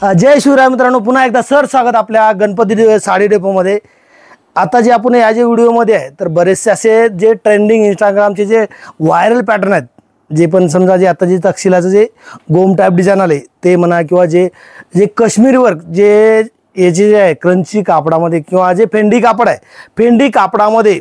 जय शिवराय मित्रांनो, पुन्हा एकदा सर स्वागत आपल्या गणपती साडी डेपोमध्ये। आता जे आपण या जे व्हिडिओमध्ये आहे तर बरेचसे असे जे ट्रेंडिंग इंस्टाग्रामचे जे व्हायरल पॅटर्न आहेत, जे पण समजा जे आता जे तक्षिलाचं जे गोम टाईप डिझाईन आले ते म्हणा, किंवा जे जे काश्मीरी वर्क जे याचे जे आहे क्रंची कापडामध्ये, किंवा जे फेंडी कापड आहे फेंडी कापडामध्ये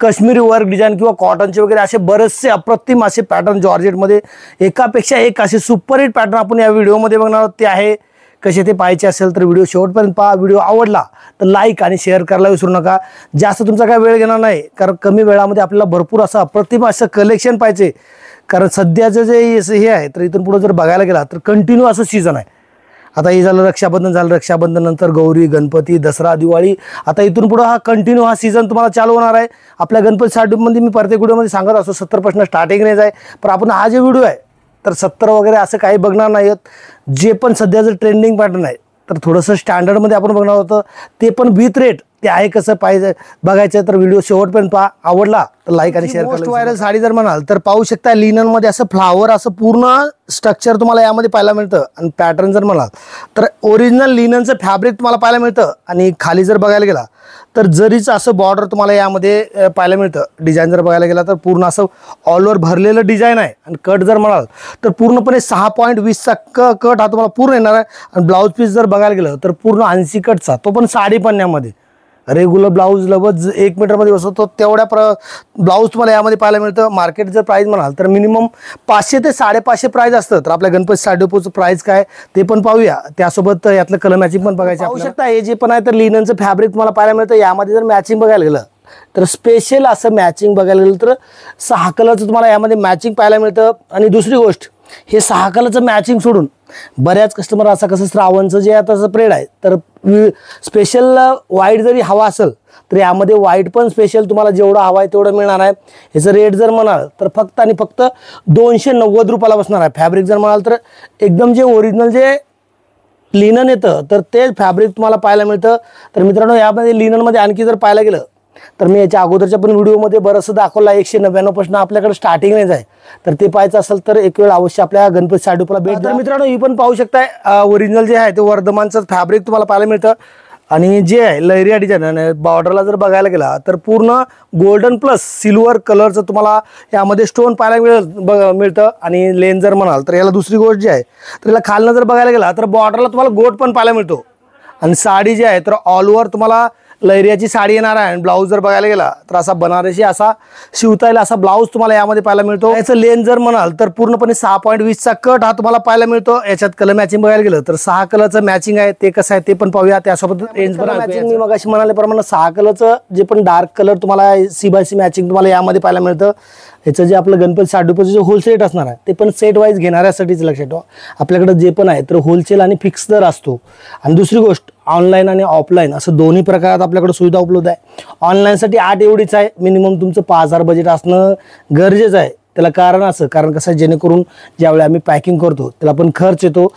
काश्मीरी वर्क डिझाईन किंवा कॉटनचे वगैरे असे बरेचसे अप्रतिम असे पॅटर्न जॉर्जेटमध्ये एकापेक्षा एक असे सुपरहिट पॅटर्न आपण या व्हिडिओमध्ये बघणार आहोत। ते आहे कसे ते पाहायचे असेल तर व्हिडिओ शेवटपर्यंत पहा। व्हिडिओ आवडला तर लाईक आणि शेअर करायला विसरू नका। जास्त तुमचा काय वेळ घेणार नाही, कारण कमी वेळामध्ये आपल्याला भरपूर असं अप्रतिम असं कलेक्शन पाहिजे। कारण सध्याचं जे हे आहे तर इथून पुढे जर बघायला गेला तर कंटिन्यू असं सीझन आहे। आता हे झालं रक्षाबंधन, झालं रक्षाबंधन नंतर गौरी, गणपती, दसरा, दिवाळी, आता इथून पुढे हा कंटिन्यू हा सीझन तुम्हाला चालू होणार आहे। आपल्या गणपती साडीमध्ये मी प्रत्येक व्हिडिओमध्ये सांगत असतो 70% स्टार्टिंग रेंज आहे, पण आपण हा जे व्हिडिओ आहे तर 70 वगैरे असं काही बघणार नाही आहोत। जे पण सध्याचं ट्रेंडिंग पॅटर्न आहे तर थोडंसं स्टँडर्डमध्ये आपण बघणार होतं, ते पण विथ रेट ते आहे कसं पाहिजे बघायचं तर व्हिडिओ शेवटपर्यंत पहा। आवडला तर लाईक आणि शेअर करा। व्हायरल साडी जर म्हणाल तर पाहू शकता लिननमध्ये असं फ्लावर असं पूर्ण स्ट्रक्चर तुम्हाला यामध्ये पाहायला मिळतं। आणि पॅटर्न जर म्हणाल तर ओरिजिनल लिननचं फॅब्रिक तुम्हाला पाहायला मिळतं। आणि खाली जर बघायला गेला तर जरीचं असं बॉर्डर तुम्हाला यामध्ये पाहायला मिळतं। डिझाईन जर बघायला गेला तर पूर्ण असं ऑल ओव्हर भरलेलं डिझाईन आहे। आणि कट जर म्हणाल तर पूर्णपणे 6.20चा कट हा तुम्हाला पूर्ण येणार आहे। आणि ब्लाऊज पीस जर बघायला गेलं तर पूर्ण 80 कटचा, तो पण साडी पन्न्यामध्ये रेग्युलर ब्लाऊज लगभग 1 मीटरमध्ये बसवतो तेवढ्या ब्लाऊज तुम्हाला यामध्ये पाहायला मिळतं। मार्केट जर प्राइस म्हणाल तर मिनिमम 500 ते 550 प्राइस असतं। तर आपल्या गणपती साडी डेपोचं प्राइस काय ते पण पाहूया, त्यासोबत यातलं कलर मॅचिंग पण बघायचं पाहू शकता। हे जे पण आहे तर लिननचं फॅब्रिक तुम्हाला पाहायला मिळतं। यामध्ये जर मॅचिंग बघायला गेलं तर स्पेशल असं मॅचिंग बघायला गेलं तर 6 कलरचं तुम्हाला यामध्ये मॅचिंग पाहायला मिळतं। आणि दुसरी गोष्ट, हे 6 कलरचं मॅचिंग सोडून बऱ्याच कस्टमर असं कसं श्रावणचं जे आता प्रेड आहे तर स्पेशल व्हाईट जरी हवा असेल तर यामध्ये व्हाईट पण स्पेशल तुम्हाला जेवढं हवा आहे तेवढं मिळणार आहे। ह्याचं रेट जर म्हणाल तर फक्त आणि फक्त 290 रुपयाला बसणार आहे। फॅब्रिक जर म्हणाल तर एकदम जे ओरिजिनल जे लिनन येतं तर ते फॅब्रिक तुम्हाला पाहायला मिळतं। तर मित्रांनो, यामध्ये लिननमध्ये आणखी जर पाहायला गेलं तर मी याच्या अगोदरच्या पण व्हिडिओमध्ये बरंचसं दाखवलं आहे। 199 पासून आपल्याकडे स्टार्टिंग रेंज आहे, तर ते पाहायचं असेल तर एक वेळ अवश्य आपल्या गणपती साडी डेपोला भेट द्या। मित्रांनो, ही पण पाहू शकताय ओरिजिनल जे आहे ते वर्धमानचं फॅब्रिक तुम्हाला पाहायला मिळतं। आणि जे आहे लहरिया डिझाईन बॉर्डरला जर बघायला गेला तर पूर्ण गोल्डन प्लस सिल्वर कलरचं तुम्हाला यामध्ये स्टोन पाहायला मिळतं। आणि लेन जर म्हणाल तर याला दुसरी गोष्ट जी आहे तर याला खालनं जर बघायला गेला तर बॉर्डरला तुम्हाला गोट पण पाहायला मिळतो। आणि साडी जी आहे तर ऑल ओव्हर तुम्हाला लहरियाची साडी येणार आहे। आणि ब्लाऊज जर बघायला गेला तर असा बनारसी असा शिवता येईल असा ब्लाऊज तुम्हाला यामध्ये पाहायला मिळतो। याचं लेन जर म्हणाल तर पूर्णपणे 6.20चा कट हा तुम्हाला पाहायला मिळतो। याच्यात कलर मॅचिंग बघायला गेलं तर 6 कलरचं मॅचिंग आहे, ते कसं आहे ते पण पाहूया। त्यासोबत रेंज पण मॅचिंग मी मगाशी म्हणाल्याप्रमाणे 6 कलरचं जे पण डार्क कलर तुम्हाला C/C मॅचिंग तुम्हाला यामध्ये पाहायला मिळतं। याचं जे आपलं गणपती साडी डेपोचं जे होलसेल असणार आहे ते पण सेट वाईज घेणाऱ्यासाठीच लक्षात ठेवा। आपल्याकडे जे पण आहे तर होलसेल आणि फिक्स दर असतो। आणि दुसरी गोष्ट, ऑनलाईन आणि ऑफलाईन असं दोन्ही प्रकारात आपल्याकडे सुविधा उपलब्ध आहे। ऑनलाईनसाठी 8 एवढीच आहे, मिनिमम तुमचं 5000 बजेट असणं गरजेचं आहे। त्याला कारण असं, कारण कसं आहे, जेणेकरून ज्यावेळी आम्ही पॅकिंग करतो त्याला पण खर्च येतो,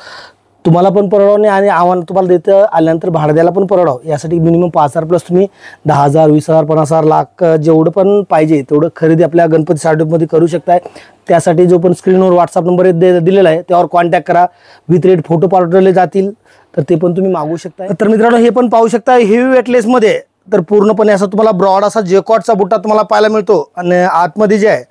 तुम्हाला पण परवडावं नाही आणि आम्हाला तुम्हाला देतं आल्यानंतर भाडं द्यायला पण परवडावं। यासाठी मिनिमम 5000 प्लस तुम्ही 10,000, 20,000, 50,000, लाख जेवढं पण पाहिजे तेवढं खरेदी आपल्या गणपती साडी डेपोमध्ये करू शकताय। त्यासाठी जो पण स्क्रीनवर व्हॉट्सअप नंबर दिलेला आहे त्यावर कॉन्टॅक्ट करा, विथ रेट फोटो पाठवले जातील तर ते पण तुम्ही मागू शकता। तर मित्रांनो, हे पण पाहू शकता हेवी वेटलेसमध्ये तर पूर्णपणे असं तुम्हाला ब्रॉड असा जेकॉटचा बुट्टा तुम्हाला पाहायला मिळतो। आणि आतमध्ये जे आहे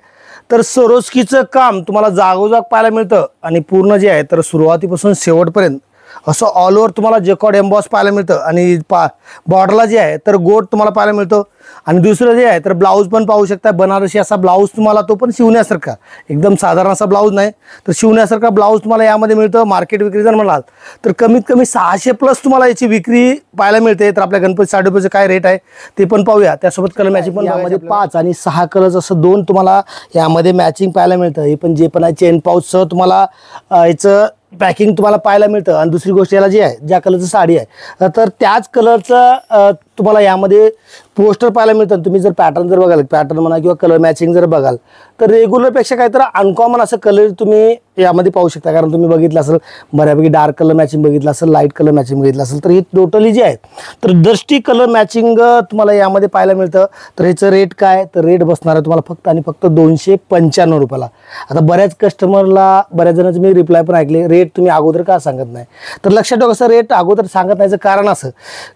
तर सरोस्कीचं काम तुम्हाला जागोजाग पाहायला मिळतं। आणि पूर्ण जे आहे तर सुरुवातीपासून शेवटपर्यंत असं ऑल ओव्हर तुम्हाला जेकॉट एम्बॉस पाहायला मिळतं। आणि बॉर्डरला जे आहे तर गोट तुम्हाला पाहायला मिळतो। आणि दुसरं जे आहे तर ब्लाऊज पण पाहू शकता बनारसी असा ब्लाऊज तुम्हाला, तो पण शिवण्यासारखा, एकदम साधारण असा ब्लाऊज नाही तर शिवण्यासारखा ब्लाऊज तुम्हाला यामध्ये मिळतं। मार्केट विक्री जर म्हणाल तर कमीत कमी 600 प्लस तुम्हाला याची विक्री पाहायला मिळते। तर आपल्या गणपती साडी डेपोचं काय रेट आहे ते पण पाहूया। त्यासोबत कलर मॅचिंग पण यामध्ये 5 आणि 6 कलर्स असं 2 तुम्हाला यामध्ये मॅचिंग पाहायला मिळतं। हे पण जे पण आहे चेन पाऊचसह तुम्हाला याचं पॅकिंग तुम्हाला पाहायला मिळतं। आणि दुसरी गोष्ट, याला जी आहे ज्या कलरची साडी आहे तर त्याच कलरचं तुम्हाला यामध्ये पोस्टर पाहायला मिळतात. तुम्ही जर पॅटर्न जर बघाल, पॅटर्न म्हणा किंवा कलर मॅचिंग जर बघाल, तर रेग्युलरपेक्षा काहीतरी अनकॉमन असं कलर तुम्ही यामध्ये पाहू शकता. कारण तुम्ही बघितलं असेल बऱ्यापैकी डार्क कलर मॅचिंग बघितलं असेल, लाईट कलर मॅचिंग बघितलं असेल, तर ही टोटली जी आहे तर दृष्टी कलर मॅचिंग तुम्हाला यामध्ये पाहायला मिळतं. तर ह्याचं रेट काय, तर रेट बसणार आहे तुम्हाला फक्त आणि फक्त 295 रुपयाला. आता बऱ्याच कस्टमरला, बऱ्याच जणांचे मी रिप्लाय पण ऐकले, रेट तुम्ही अगोदर का सांगत नाही. तर लक्षात ठेवा, कसं रेट अगोदर सांगत नाहीचं कारण असं,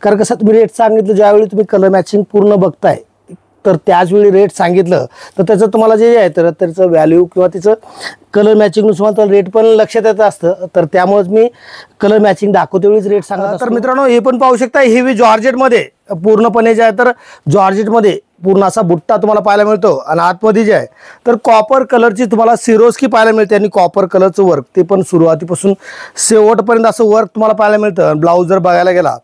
कारण कसं तुम्ही रेट सांगितलं ज्यावेळी तुम्ही कलर मॅचिंग पूर्ण बघताय, तर त्याचवेळी रेट सांगितलं तर त्याचं तुम्हाला जे आहे तर त्याचं व्हॅल्यू किंवा तिचं कलर मॅचिंगनुसार तर रेट पण लक्षात येत असतं. तर त्यामुळेच मी कलर मॅचिंग दाखवते वेळीच रेट सांगत. तर मित्रांनो, हे पण पाहू शकता, हेवी जॉर्जेटमध्ये पूर्णपणे जे आहे तर जॉर्जेटमध्ये पूर्ण असा बुट्टा तुम्हाला पाहायला मिळतो. आणि आतमध्ये जे आहे तर कॉपर कलरची तुम्हाला सिरोस्की पाहायला मिळते आणि कॉपर कलरचं वर्क ते पण सुरुवातीपासून शेवटपर्यंत असं वर्क तुम्हाला पाहायला मिळतं. ब्लाऊज जर बघायला गेला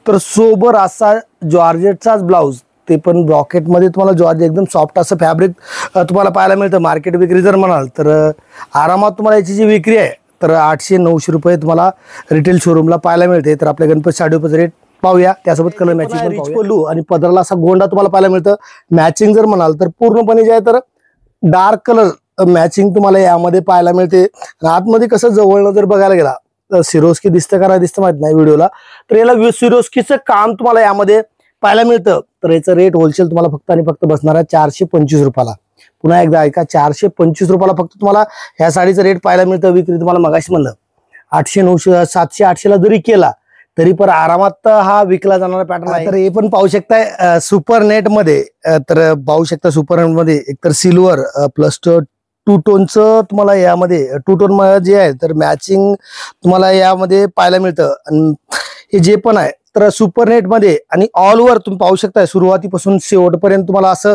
तर सोबर असा जॉर्जेटचाच ब्लाऊज, ते पण ब्रॉकेटमध्ये तुम्हाला जॉर्ज एकदम सॉफ्ट असं फॅब्रिक तुम्हाला पाहायला मिळतं. मार्केट विक्री जर म्हणाल तर आरामात तुम्हाला याची जी विक्री आहे तर 800-900 रुपये तुम्हाला रिटेल शोरूमला पाहायला मिळते. तर आपल्या गणपती साडीचं रेट पाहूया, त्यासोबत कलर मॅचिंग रिच पल्लू आणि पदराला असा गोंडा तुम्हाला पाहायला मिळतं. मॅचिंग जर म्हणाल तर पूर्णपणे जे आहे तर डार्क कलर मॅचिंग तुम्हाला यामध्ये पाहायला मिळते. आतमध्ये कसं जवळनं जर बघायला गेला तर सिरोस्की दिसतं का नाही दिसतं माहित नाही व्हिडिओला, तर याला सिरोस्कीचं काम तुम्हाला यामध्ये पाहायला मिळतं. तर याचं रेट होलसेल तुम्हाला फक्त आणि फक्त बसणार आहे 425 रुपयाला. पुन्हा एकदा ऐका, 425 रुपयाला फक्त तुम्हाला ह्या साडीचं रेट पाहायला मिळतं. विक्री तुम्हाला मगाशी म्हणलं 800-900 700-800ला जरी केला तरी पण आरामात हा विकला जाणारा पॅटर्न आहे. तर हे पण पाहू शकताय सुपर नेट मध्ये, तर पाहू शकता सुपर नेट मध्ये एकतर सिल्वर प्लस टू टोनचं तुम्हाला यामध्ये टू टोन जे आहे तर मॅचिंग तुम्हाला यामध्ये पाहायला मिळतं. आणि हे जे पण आहे तर सुपर नेट मध्ये आणि ऑल ओव्हर तुम्ही पाहू शकता सुरुवातीपासून शेवटपर्यंत तुम्हाला असं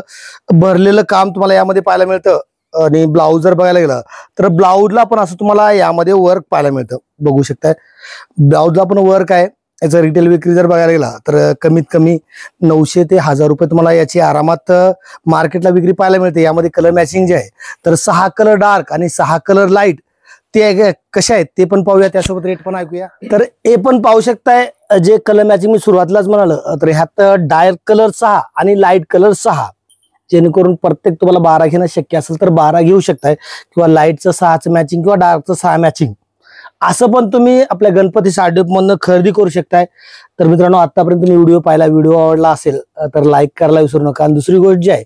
भरलेलं काम तुम्हाला यामध्ये पाहायला मिळतं. आणि ब्लाऊज जर बघायला गेलं तर ब्लाऊजला पण असं तुम्हाला यामध्ये वर्क पाहायला मिळतं. बघू शकताय ब्लाऊजला पण वर्क आहे. याचं रिटेल विक्री जर बघायला गेला तर कमीत कमी 900 ते 1000 रुपये तुम्हाला याची आरामात मार्केटला विक्री पाहायला मिळते. यामध्ये कलर मॅचिंग जे आहे तर 6 कलर डार्क आणि 6 कलर लाईट ते कशा आहेत ते पण पाहूया, त्यासोबत रेट पण ऐकूया. तर हे पण पाहू शकताय जे कलर मॅचिंग मी सुरुवातीलाच म्हणालं, तर ह्यात डार्क कलर 6 आणि लाईट कलर 6, जेणेकरून प्रत्येक तुम्हाला 12 घेणं शक्य असेल तर 12 घेऊ शकताय, किंवा लाईटचं 6चं मॅचिंग किंवा डार्कचं 6 मॅचिंग असं पण तुम्ही आपल्या गणपती साडीमधनं खरेदी करू शकताय. तर मित्रांनो, आतापर्यंत तुम्ही व्हिडिओ पाहिला, व्हिडिओ आवडला असेल तर लाईक करायला विसरू नका. आणि दुसरी गोष्ट जी आहे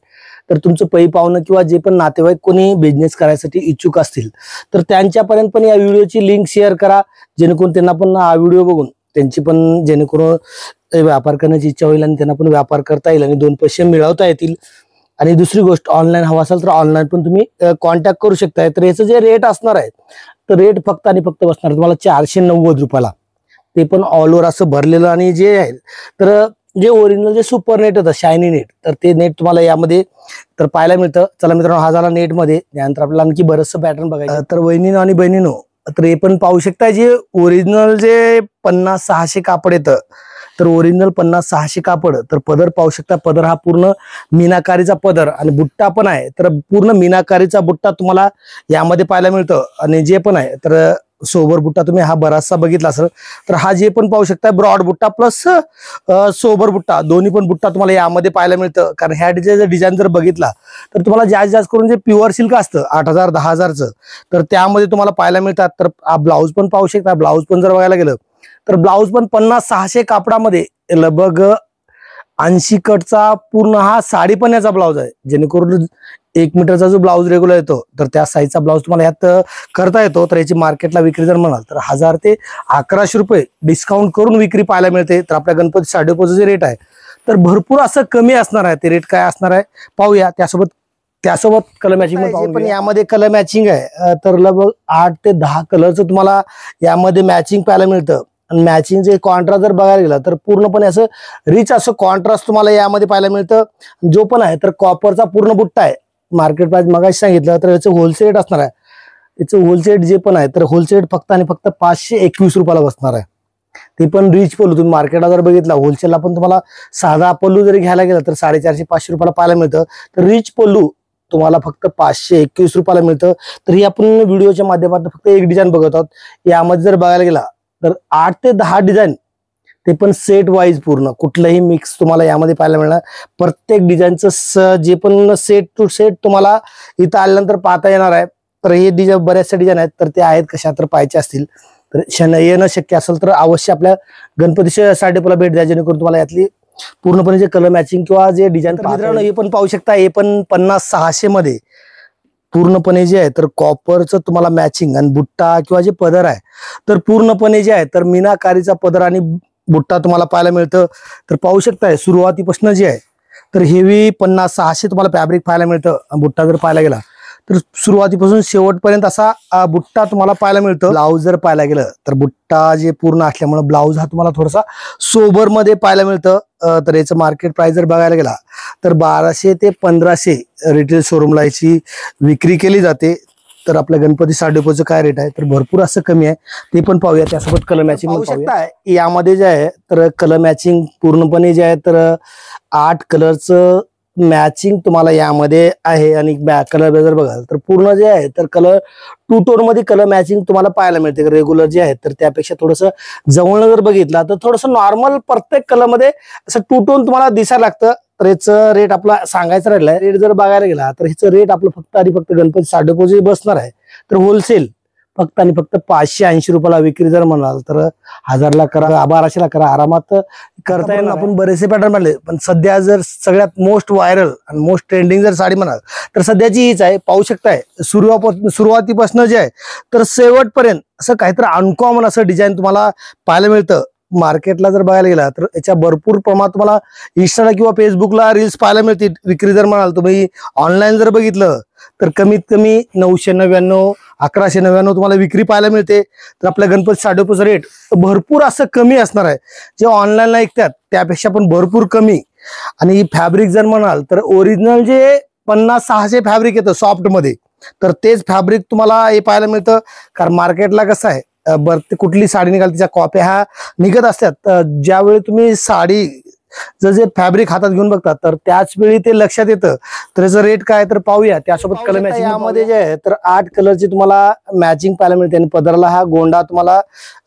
तर तुमचं पै पाहुणं किंवा जे पण नातेवाईक कोणी बिझनेस करायसाठी इच्छुक असतील तर त्यांच्यापर्यंत पण या व्हिडिओची लिंक शेअर करा, जेणेकरून त्यांना पण हा व्हिडिओ बघून त्यांची पण जेणेकरून व्यापार करण्याची इच्छा होईल आणि त्यांना पण व्यापार करता येईल आणि 2 पैसे मिळवता येतील. आणि दुसरी गोष्ट, ऑनलाईन हवा असेल तर ऑनलाईन पण तुम्ही कॉन्टॅक्ट करू शकताय. तर याचं जे रेट असणार आहे तर रेट फक्त आणि फक्त बसणार तुम्हाला 490 रुपयाला. ते पण ऑल ओव्हर असं भरलेलं. आणि जे आहे तर जे ओरिजिनल जे सुपर नेट होतं शायनी नेट, तर ते नेट तुम्हाला यामध्ये तर पाहायला मिळतं. चला मित्रांनो, हा झाला नेट मध्ये. त्यानंतर आपल्याला आणखी बरंचसं पॅटर्न बघायचं. तर वहिनीनो आणि बहिणीनो, तर हे पण पाहू शकता जे ओरिजिनल जे 50-600 कापड येतं, तर ओरिजिनल 50-600 कापड. तर पदर पाहू शकता, पदर हा पूर्ण मीनाकारीचा पदर आणि बुट्टा पण आहे. तर पूर्ण मीनाकारीचा बुट्टा तुम्हाला यामध्ये पाहायला मिळतं. आणि जे पण आहे तर सोबर बुट्टा तुम्ही हा बराचसा बघितला असेल, तर हा जे पण पाहू शकता ब्रॉड बुट्टा प्लस सोबर बुट्टा, दोन्ही पण बुट्टा तुम्हाला यामध्ये पाहायला मिळतं. कारण ह्या डिझाईन जर बघितला तर तुम्हाला जास्त करून जे प्युअर सिल्क असतं 8000-10000चं, तर त्यामध्ये तुम्हाला पाहायला मिळतात. तर हा ब्लाऊज पण पाहू शकता. ब्लाऊज पण जर बघायला गेलं तर ब्लाऊज पण 50-600 कापडामध्ये लगभग 80 कटचा पूर्ण हा साडीपण्याचा ब्लाऊज आहे, जेणेकरून 1 मीटरचा जो ब्लाऊज रेग्युलर येतो तर त्या साईजचा ब्लाऊज तुम्हाला यात करता येतो. तर याची मार्केटला विक्री जर म्हणाल तर 1000 ते 1100 रुपये डिस्काउंट करून विक्री पाहायला मिळते. तर आपल्या गणपती साडीचं जे रेट आहे तर भरपूर असं कमी असणार आहे. ते रेट काय असणार आहे पाहूया. त्यासोबत कलर मॅचिंग पण यामध्ये कलर मॅचिंग आहे. तर लगभग 8 ते 10 कलरचं तुम्हाला यामध्ये मॅचिंग पाहायला मिळतं. आणि मॅचिंगचे कॉन्ट्रास्ट जर बघायला गेला तर पूर्णपणे असं रिच असं कॉन्ट्रास्ट तुम्हाला यामध्ये पाहायला मिळतं. जो पण आहे तर कॉपरचा पूर्ण बुट्टा आहे. मार्केट प्राइस मगाशी सांगितलं तर याचं होलसेल रेट असणार आहे. याचं होलसेल जे पण आहे तर होलसेल फक्त आणि फक्त 521 रुपयाला बसणार आहे. ते पण रिच पल्लू. तुम्ही मार्केटला जर बघितला होलसेलला पण तुम्हाला साधा पल्लू जरी घ्यायला गेला तर 450-500 रुपयाला पाहायला मिळतं. तर रिच पल्लू तुम्हाला फक्त 521 रुपयाला मिळतं. तर ही आपण व्हिडिओच्या माध्यमातून फक्त एक डिझाईन बघत आहोत. यामध्ये जर बघायला गेला तर 8 ते 10 डिझाईन ते पण सेट वाईज पूर्ण कुठलंही मिक्स तुम्हाला यामध्ये पाहायला मिळणार. प्रत्येक डिझाईनचं जे पण सेट टू सेट तुम्हाला इथं आल्यानंतर पाहता येणार आहे. तर हे डिझाईन बऱ्याचशा डिझाईन आहेत, तर ते आहेत कशा तर पाहायचे असतील तर येणं शक्य असेल तर अवश्य आपल्या गणपतीच्या साडी डेपोला भेट द्या, जेणेकरून तुम्हाला यातली पूर्णपणे जे कलर मॅचिंग किंवा जे डिझाईन मित्रांनो हे पण पाहू शकता. हे पण 50-600 मध्ये पूर्णपणे जे आहे तर कॉपरचं तुम्हाला मॅचिंग आणि बुट्टा किंवा जे पदर आहे तर पूर्णपणे जे आहे तर मीनाकारीचा पदर आणि बुट्टा तुम्हाला पाहायला मिळतं. तर पाहू शकताय सुरुवातीपासून जे आहे तर हेवी 50-600 तुम्हाला फॅब्रिक पाहायला मिळतं. बुट्टा जर पाहायला गेला तर सुरुवातीपासून शेवटपर्यंत असा बुट्टा तुम्हाला पाहायला मिळतो. ब्लाऊज जर पाहायला गेलं तर बुट्टा जे पूर्ण असल्यामुळे ब्लाऊज हा तुम्हाला थोडासा सोबर मध्ये पाहायला मिळतं. तर याचं मार्केट प्राइस जर बघायला गेला तर 1200 ते 1500 रिटेल शोरूमला याची विक्री केली जाते. तर आपल्या गणपती साडी डेपोचं काय रेट आहे तर भरपूर असं कमी आहे, ते पण पाहूया. त्यासोबत कलर मॅचिंग पाहू शकता. यामध्ये जे आहे तर कलर मॅचिंग पूर्णपणे जे आहे तर 8 कलरचं मॅचिंग तुम्हाला यामध्ये आहे. आणि कलर जर बघाल तर पूर्ण जे आहे तर कलर टू टोन मध्ये कलर मॅचिंग तुम्हाला पाहायला मिळते. रेग्युलर जे आहे तर त्यापेक्षा थोडंसं जवळ जर बघितला तर थोडंसं नॉर्मल प्रत्येक कलर मध्ये असं टू टोन तुम्हाला दिसायला लागतं. तर याचं रेट आपला सांगायचं राहिलाय. रेट जर बघायला गेला तर ह्याचं रेट आपलं फक्त आणि फक्त गणपती साडी डेपो जे बसणार आहे तर होलसेल फक्त आणि फक्त 580 रुपयाला विक्री जर म्हणाल तर 1000ला करा, 1200ला करा, आरामात करता येईल. आपण बरेचसे पॅटर्न पाहिले, पण सध्या जर सगळ्यात मोस्ट व्हायरल आणि मोस्ट ट्रेंडिंग जर साडी म्हणाल तर सध्याची हीच आहे. पाहू शकताय सुरुवातीपासून जे आहे तर शेवटपर्यंत असं काहीतरी अनकॉमन असं डिझाईन तुम्हाला पाहायला मिळतं. मार्केटला जर बघायला गेला तर याच्या भरपूर प्रमाणात तुम्हाला इंस्टाला किंवा फेसबुकला रील्स पाहायला मिळतील. विक्री जर म्हणाल तुम्ही ऑनलाईन जर बघितलं तर कमीत कमी 999, 1199 तुम्हाला विक्री पाहायला मिळते. तर आपल्या गणपती साडी डेपोचं रेट भरपूर असं कमी असणार आहे. जे ऑनलाईनला ऐकतात त्यापेक्षा पण भरपूर कमी. आणि फॅब्रिक जर म्हणाल तर ओरिजिनल जे 50-600 फॅब्रिक येतं सॉफ्ट मध्ये तर तेच फॅब्रिक तुम्हाला हे पाहायला मिळतं. कारण मार्केटला कसं आहे ते कुठली साडी निघाल तिच्या कॉप्या ह्या निघत असतात. ज्यावेळी तुम्ही साडी जे फॅब्रिक हातात घेऊन बघतात तर त्याच वेळी ते लक्षात येतं. तर याचं रेट काय तर पाहूया. त्यासोबत कलर मॅचिंग यामध्ये जे आहे तर 8 कलरची तुम्हाला मॅचिंग पाहायला मिळते. आणि पदराला हा गोंडा तुम्हाला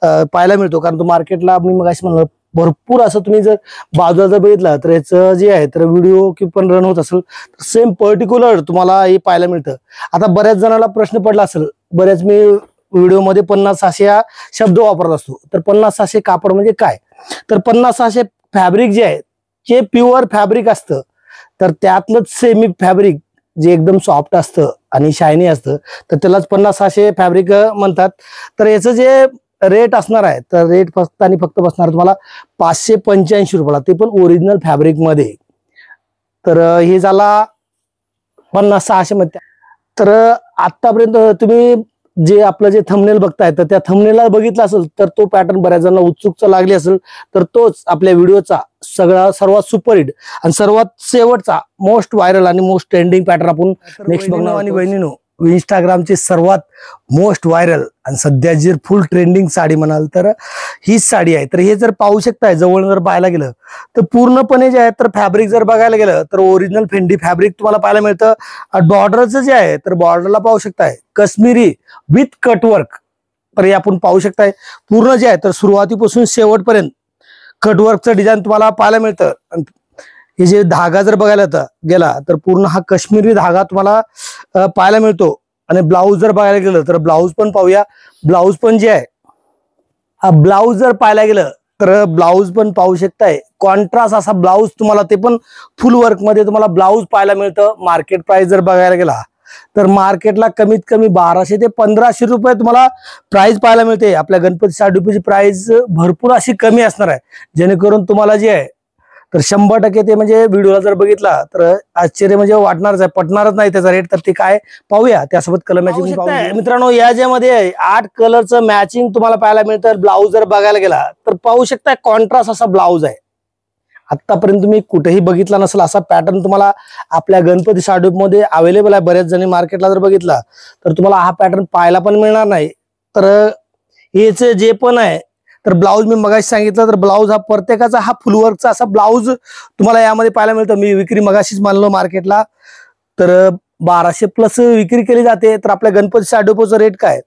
पाहायला मिळतो. कारण तो मार्केटला मी मगाशी म्हणलं भरपूर असं तुम्ही जर बाजूला जर बघितलं तर याचं जे आहे तर व्हिडिओ की पण रन होत असेल तर सेम पर्टिक्युलर तुम्हाला हे पाहायला मिळतं. आता बऱ्याच जणांना प्रश्न पडला असेल, बऱ्याच मी व्हिडिओमध्ये 50-600 हा शब्द वापरत असतो. तर 50-600 कापड म्हणजे काय तर 50-600 फॅब्रिक जे आहे जे प्युअर फॅब्रिक असतं तर त्यातलंच सेमी फॅब्रिक जे एकदम सॉफ्ट असतं आणि शायनी असतं तर त्यालाच 50-600 फॅब्रिक म्हणतात. तर याचं जे रेट असणार आहे तर रेट फक्त आणि फक्त बसणार तुम्हाला 585 रुपयाला, ते पण ओरिजिनल फॅब्रिक मध्ये. तर हे झाला 50-600 मध्ये. तर आतापर्यंत तुम्ही जे आपलं जे थंबनेल बघताय तर त्या थंबनेलला बघितलं असेल तर तो पॅटर्न बऱ्याच जणांना उत्सुकता लागली असेल तर तोच आपल्या व्हिडिओचा सर्वात सुपरहिट आणि सर्वात शेवटचा मोस्ट व्हायरल आणि मोस्ट ट्रेंडिंग पॅटर्न आपण नेक्स्ट बघणार. आणि बहिणीनो, इंस्टाग्रामची सर्वात मोस्ट व्हायरल आणि सध्या जी फुल ट्रेंडिंग साडी म्हणाल तर हीच साडी आहे. तर हे जर पाहू शकताय जवळ जर पाहायला गेलं तर पूर्णपणे जे आहे तर फॅब्रिक जर बघायला गेलं तर ओरिजिनल फेंडी फॅब्रिक तुम्हाला पाहायला मिळतं. बॉर्डरचं जे आहे तर बॉर्डरला पाहू शकताय काश्मीरी विथ कटवर्क. तर हे आपण पाहू शकताय पूर्ण जे आहे तर सुरुवातीपासून शेवटपर्यंत कटवर्कचं डिझाईन तुम्हाला पाहायला मिळतं. हे जे धागा जर बघायला गेला तर पूर्ण हा काश्मीरी धागा तुम्हाला पाहायला मिळतो. आणि ब्लाऊज जर बघायला गेलं तर ब्लाऊज पण पाहूया. ब्लाऊज पण जे आहे हा ब्लाऊज जर पाहायला गेलं तर ब्लाऊज पण पाहू शकताय कॉन्ट्रास्ट असा ब्लाऊज तुम्हाला, ते पण फुल वर्क मध्ये तुम्हाला ब्लाऊज पाहायला मिळतं. मार्केट प्राइस जर बघायला गेला तर मार्केटला कमीत कमी 1200 ते 1500 रुपये तुम्हाला प्राइस पाहायला मिळते. आपल्या गणपती साडी डेपोची प्राइस भरपूर अशी कमी असणार आहे, जेणेकरून तुम्हाला जे आहे तर 100% ते म्हणजे व्हिडिओला जर बघितला तर आश्चर्य म्हणजे वाटणारच आहे, पटणारच नाही त्याचा रेट. तर ते काय पाहूया. त्यासोबत कलर मॅचिंग मित्रांनो या ज्यामध्ये 8 कलरचं मॅचिंग तुम्हाला पाहायला मिळतं. ब्लाऊज जर बघायला गेला तर पाहू शकता कॉन्ट्रास्ट असा ब्लाऊज आहे. आतापर्यंत तुम्ही कुठेही बघितला नसेल असा पॅटर्न तुम्हाला आपल्या गणपती साडी डेपोमध्ये अवेलेबल आहे. बऱ्याच जणी मार्केटला जर बघितला तर तुम्हाला हा पॅटर्न पाहायला पण मिळणार नाही. तर हेच जे पण आहे तर ब्लाऊज मी मगाशी सांगितलं तर ब्लाऊज हा प्रत्येकाचा हा फुलवर्कचा असा ब्लाऊज तुम्हाला यामध्ये पाहायला मिळतं. मी विक्री मगाशीच मानलो मार्केटला तर 1200 प्लस विक्री केली जाते. तर आपल्या गणपती साडी डेपोचं रेट काय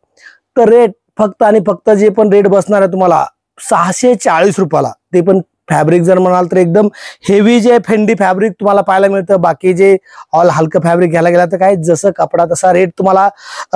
तर रेट फक्त आणि फक्त जे पण रेट बसणार आहे तुम्हाला 640 रुपयाला. ते पण फॅब्रिक जर म्हणाल तर एकदम हेवी जे फेंडी फॅब्रिक तुम्हाला पाहायला मिळतं. बाकी जे ऑल हलकं फॅब्रिक घ्यायला गेला तर काय जसं कपडा तसा रेट तुम्हाला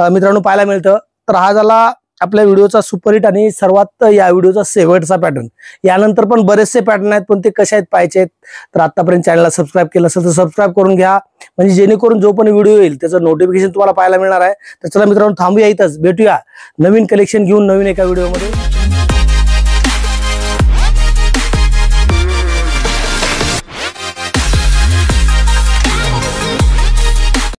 मित्रांनो पाहायला मिळतं. तर हा झाला आपल्या व्हिडिओचा सुपरहिट आणि सर्वात या व्हिडिओचा शेवटचा पॅटर्न. यानंतर पण बरेचसे पॅटर्न आहेत, पण ते कसे आहेत पाहायचे आहेत तर आतापर्यंत चॅनलला सबस्क्राईब केलं असेल तर सबस्क्राईब करून घ्या, म्हणजे जेणेकरून जो पण व्हिडिओ येईल त्याचं नोटिफिकेशन तुम्हाला पाहायला मिळणार आहे. तर चला मित्रांनो थांबूया इथंच, भेटूया नवीन कलेक्शन घेऊन नवीन एका व्हिडिओमध्ये.